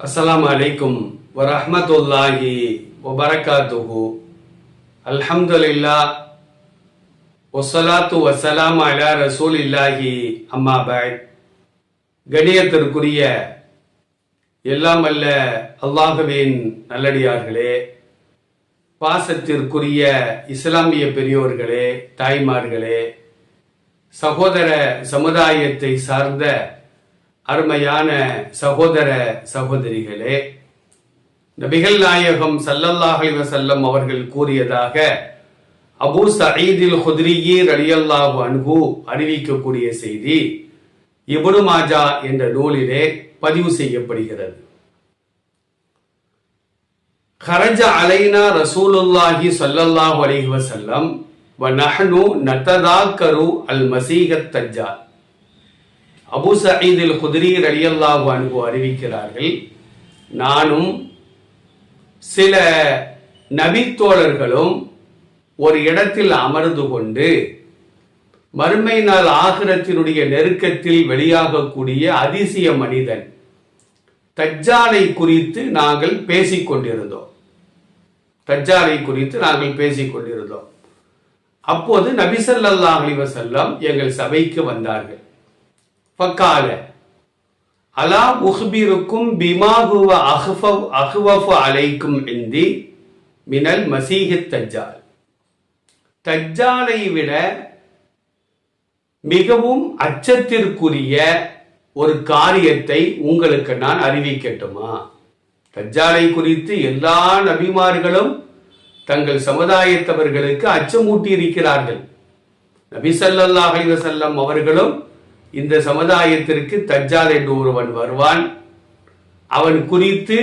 அஸ்ஸலாமு அலைக்கும் வரஹ்மத்துல்லாஹி வபரகாத்துஹு. அல்ஹம்துலில்லாஹ் வஸ்ஸலாத்து வஸ்ஸலாமு அலா ரசூலில்லாஹி அம்மா பஅத். கணியத்திற்குரிய எல்லாம் அல்ல அல்லாஹ்வின் நல்லடியார்களே, பாசத்திற்குரிய இஸ்லாமிய பெரியோர்களே, தாய்மார்களே, சகோதர சமுதாயத்தை சார்ந்த அருமையான சகோதர சகோதரிகளே, நபிகள் நாயகம் ஸல்லல்லாஹு அலைஹி வஸல்லம் அவர்கள் கூறியதாக அபூ சயீதில் குத்ரி ரலியல்லாஹு அன்ஹு அறிவிக்கக்கூடிய செய்தி இப்னு மாஜா என்ற நூலிலே பதிவு செய்யப்படுகிறது. خرج علينا رسول الله صلى الله عليه وسلم ونحن نتذاكر المسيح الدجال. அபூ சயீதில் குத்ரி ரலியல்லாஹு அன்ஹு அறிவிக்கிறார்கள், நானும் சில நபித்தோழர்களும் ஒரு இடத்தில் அமர்ந்து கொண்டு மறுமை நாள் ஆகிரத்தினுடைய நெருக்கத்தில் வெளியாகக்கூடிய அதிசய மனிதன் தஜ்ஜாலை குறித்து நாங்கள் பேசிக்கொண்டிருந்தோம். அப்போது நபி ஸல்லல்லாஹு அலைஹி வஸல்லம் எங்கள் சபைக்கு வந்தார்கள். ஃபகால அலா உஹ்பிருக்கும் பிமா ஹுவ அஹ்வஃபு அலைக்கும் இந்தி மினல் மஸீஹித் தஜ்ஜால். தஜ்ஜாலை விட மிகவும் அச்சத்திற்குரிய ஒரு காரியத்தை உங்களுக்கு நான் அறிவிக்கட்டுமா? தஜ்ஜாலை குறித்து எல்லா நபிமார்களும் தங்கள் சமுதாயத்தவர்களுக்கு அச்சமூட்டி இருக்கிறார்கள். நபி ஸல்லல்லாஹு அலைஹி வஸல்லம் அவர்களும் இந்த சமுதாயத்திற்கு தஜ்ஜால் என்று ஒருவன் வருவான், அவன் குறித்து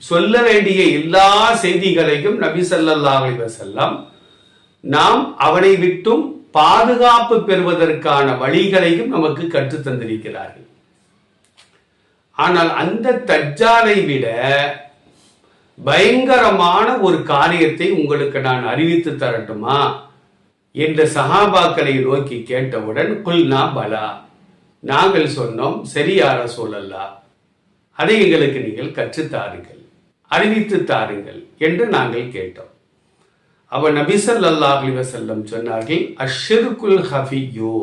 சொல்ல வேண்டிய எல்லா செய்திகளையும் நபி ஸல்லல்லாஹு அலைஹி வஸல்லம் நாம் அவனை விட்டும் பாதுகாப்பு பெறுவதற்கான வழிகளையும் நமக்கு கற்றுத் தந்திருக்கிறார்கள். ஆனால் அந்த தஜ்ஜாலை விட பயங்கரமான ஒரு காரியத்தை உங்களுக்கு நான் அறிவித்து தரட்டுமா என்ற சஹாபாக்களை நோக்கி கேட்டவுடன் குல்னா பலா, நாங்கள் சொன்னோம், சரி யா ரசூலல்லாஹ், அதை எங்களுக்கு நீங்கள் கற்றுத்தாருங்கள், அறிவித்து தாருங்கள் என்று நாங்கள் கேட்டோம். அவன் நபி ஸல்லல்லாஹு அலைஹி வஸல்லம் சொன்னார்கள், அஷ்ஷிர்குல் ஹஃபிய்யு,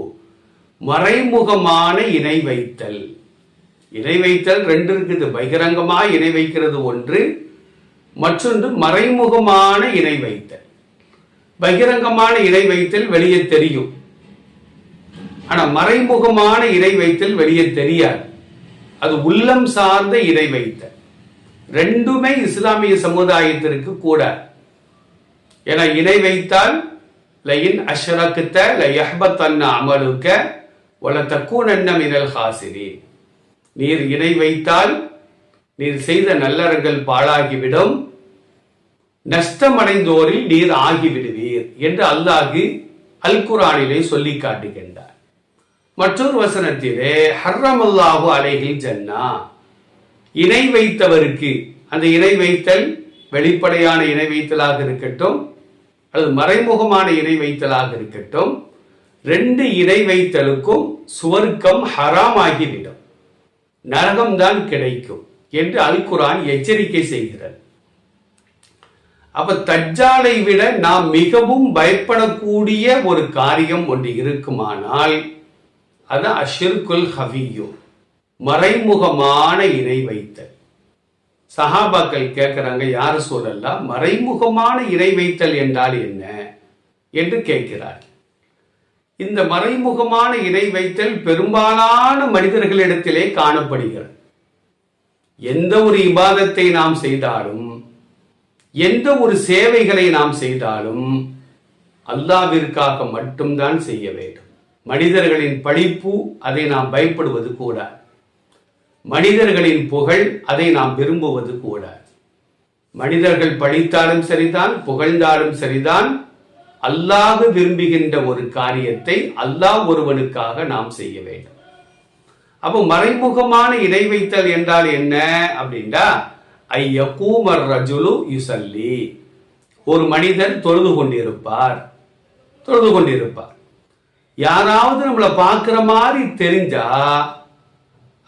மறைமுகமான இணை வைத்தல். இணை வைத்தல் ரெண்டு இருக்குது, பகிரங்கமாக இணை வைக்கிறது ஒன்று, மற்றொன்று மறைமுகமான இணை வைத்தல். பகிரங்கமான இணை வைத்தல் வெளியே தெரியும், ஆனா மறைமுகமான இணை வைத்தல் வெளியே தெரியாது. அது உள்ளம் சார்ந்த இணை வைத்தல். ரெண்டுமே இஸ்லாமிய சமுதாயத்திற்கு கூட. என இணை வைத்தால் லயின் அஷ்ரக்த லயஹ்பத்தன்ன அமலுக வலதகூனன்ன மினல் ஹாசிரீன். நீர் இணை வைத்தால் நீர் செய்த நல்லறங்கள் பாழாகிவிடும், நஷ்டமடைந்தோரில் நீர் ஆகிவிடுவீர் என்று அல்லாஹ் அல் குர்ஆனிலே சொல்லி காட்டுகின்றார். மற்றொரு வசனத்திலே ஹர்ரமல்லாஹு அலைஹில் ஜன்னா, இணை வைத்தவருக்கு, அந்த இணை வைத்தல் வெளிப்படையான இணை வைத்தலாக இருக்கட்டும் அல்லது மறைமுகமான இணை வைத்தலாக இருக்கட்டும், ரெண்டு இணை வைத்தலுக்கும் சுவர்க்கம் ஹராம் ஆகிவிடும், நரகம்தான் கிடைக்கும் என்று அல் குர்ஆன் எச்சரிக்கை செய்கிறது. அப்ப தஜ்ஜாலை விட நாம் மிகவும் பயப்படக்கூடிய ஒரு காரியம் ஒன்று இருக்குமானால் அது அஷ்ஷிர்குல் ஹஃபிய்யு, மறைமுகமான இணை வைத்தல். சஹாபாக்கள் கேட்கிறாங்க, யார் சொல்லலாம், மறைமுகமான இணை வைத்தல் என்றால் என்ன என்று கேட்கிறார். இந்த மறைமுகமான இணை வைத்தல் பெரும்பாலான மனிதர்களிடத்திலே காணப்படுகிறது. எந்த ஒரு இபாதத்தை நாம் செய்தாலும், எந்த ஒரு சேவைகளை நாம் செய்தாலும் அல்லாஹ்விற்காக மட்டும்தான் செய்ய வேண்டும். மனிதர்களின் பழிப்பு அதை நாம் பயப்படுவது கூடாது, மனிதர்களின் புகழ் அதை நாம் விரும்புவது கூடாது. மனிதர்கள் பழித்தாலும் சரிதான், புகழ்ந்தாலும் சரிதான், அல்லாஹ் விரும்புகின்ற ஒரு காரியத்தை அல்லாஹ் ஒருவனுக்காக நாம் செய்ய வேண்டும். அப்போ மறைமுகமான இணை வைத்தல் என்றால் என்ன அப்படின்னா, ஐயகூமர் ரஜுலு யுசல்லி, ஒரு மனிதன் தொழுது கொண்டிருப்பார். யாராவது நம்மளை பார்க்கிற மாதிரி தெரிஞ்சா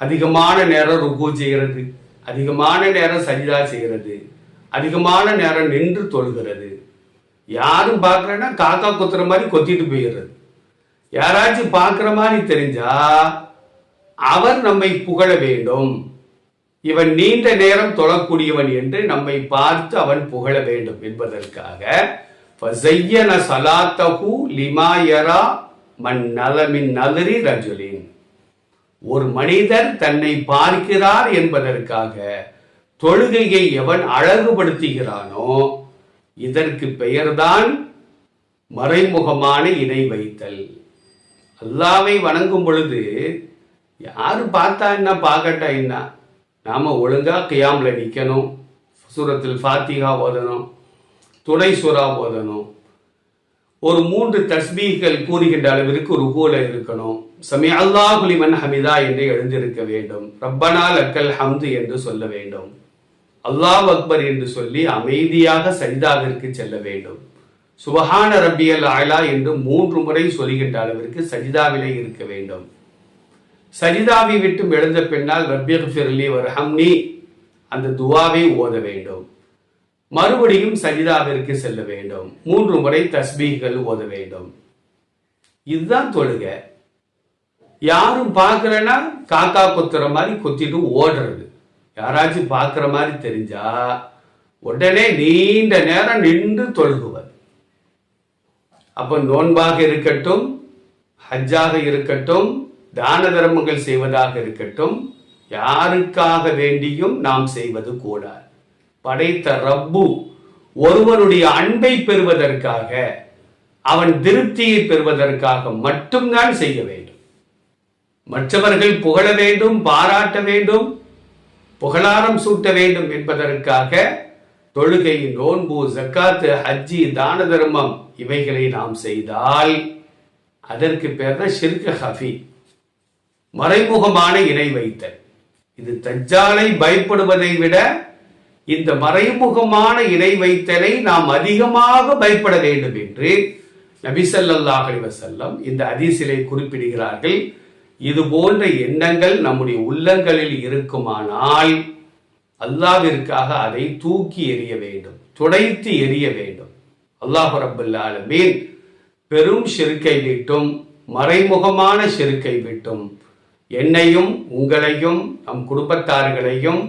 அதிகமான நேரம் ருக்கு செய்கிறது, அதிகமான நேரம் சஜிதா செய்கிறது, அதிகமான நேரம் நின்று தொழுகிறது. யாரும் பார்க்கலன்னா காக்கா கொத்துற மாதிரி கொத்திட்டு போயிடுறது. யாராச்சும் பார்க்குற மாதிரி தெரிஞ்சா அவர் நம்மை புகழ வேண்டும், இவன் நீண்ட நேரம் தொழக்கூடியவன் என்று நம்மை பார்த்து அவன் புகழ வேண்டும் என்பதற்காக ஒரு மனிதர் தன்னை பார்க்கிறார் என்பதற்காக தொழுகையை எவன் அழகுபடுத்துகிறானோ இதற்கு பெயர்தான் மறைமுகமான இணை வைத்தல். அல்லாவை வணங்கும் பொழுது யாரு பார்த்தா என்ன பார்க்கட்டா என்ன, நாம ஒழுங்கா கியாம்ல நிக்கணும், சூரத்தில் ஃபாத்திஹா ஓதணும், துணை சூரா ஓதணும், ஒரு 3 தஸ்பீகள் கூறுகின்ற அளவிற்கு ருகூல இருக்கணும், சமி அல்லாஹு லிமன் ஹமிதா என்று எழுந்திருக்க வேண்டும், ரப்பனா லக்கல் ஹம்து என்று சொல்ல வேண்டும், அல்லாஹ் அக்பர் என்று சொல்லி அமைதியாக சஜிதாவிற்கு செல்ல வேண்டும், சுபஹான ரப்பியல் அலா என்று 3 முறை சொல்கின்ற அளவிற்கு சஜிதாவிலே இருக்க வேண்டும். சஜிதாவை விட்டு எழுந்த பின்னால் ரப்பியக்ஃபிர்லி வர்ஹம்னி அந்த துவாவை ஓத வேண்டும். மறுபடியும் சஜிதாவிற்கு செல்ல வேண்டும். 3 முறை தஸ்பீகள் ஓத வேண்டும். இதுதான் தொழுகை. யாரும் பார்க்கலன்னா காக்கா கொத்துற மாதிரி கொத்திட்டு ஓடுறது. யாராச்சும் பார்க்கிற மாதிரி தெரிஞ்சா உடனே நீண்ட நேரம் நின்று தொழுகுவர். அப்ப நோன்பாக இருக்கட்டும், ஹஜ்ஜாக இருக்கட்டும், தான தர்மங்கள் செய்வதாக இருக்கட்டும், யாருக்காக வேண்டியும் நாம் செய்வது கூடாது. படைத்த ரப்பு ஒருவனுடைய அன்பை பெறுவதற்காக, அவன் திருப்தியை பெறுவதற்காக மட்டும்தான் செய்ய வேண்டும். மற்றவர்கள் புகழ வேண்டும், பாராட்ட வேண்டும், புகழாரம் சூட்ட வேண்டும் என்பதற்காக தொழுகை, நோன்பு, ஜக்காத்து, ஹஜ்ஜி, தான தர்மம் இவைகளை நாம் செய்தால் அதற்கு பேர் தான் ஷிர்க் ஹஃபி, மறைமுகமான இணை வைத்தல். இது தஜ்ஜாலை பயப்படுவதை விட இந்த மறைமுகமான இணை வைத்தலை நாம் அதிகமாக பயப்பட வேண்டும் என்று நபி ஸல்லல்லாஹு அலைஹி வஸல்லம் இந்த ஹதீஸிலே குறிப்பிடுகிறார்கள். இது போன்ற எண்ணங்கள் நம்முடைய உள்ளங்களில் இருக்குமானால் அல்லாஹ்விற்காக அதை தூக்கி எறிய வேண்டும், துடைத்து எறிய வேண்டும். அல்லாஹ் ரப்பல் ஆலமீன் பெரும் ஷிர்க்கை விட்டும் மறைமுகமான ஷிர்க்கை விட்டும் என்னையும் உங்களையும் நம் குடும்பத்தார்களையும்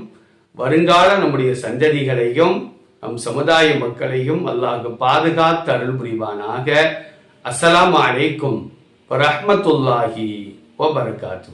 வருங்கால நம்முடைய சந்ததிகளையும் நம் சமுதாய மக்களையும் அல்லாஹ் பாதுகாத்து அருள் புரிவானாக. அஸ்ஸலாமு அலைக்கும் வரஹ்மத்துல்லாஹி வபரகாத்துஹு.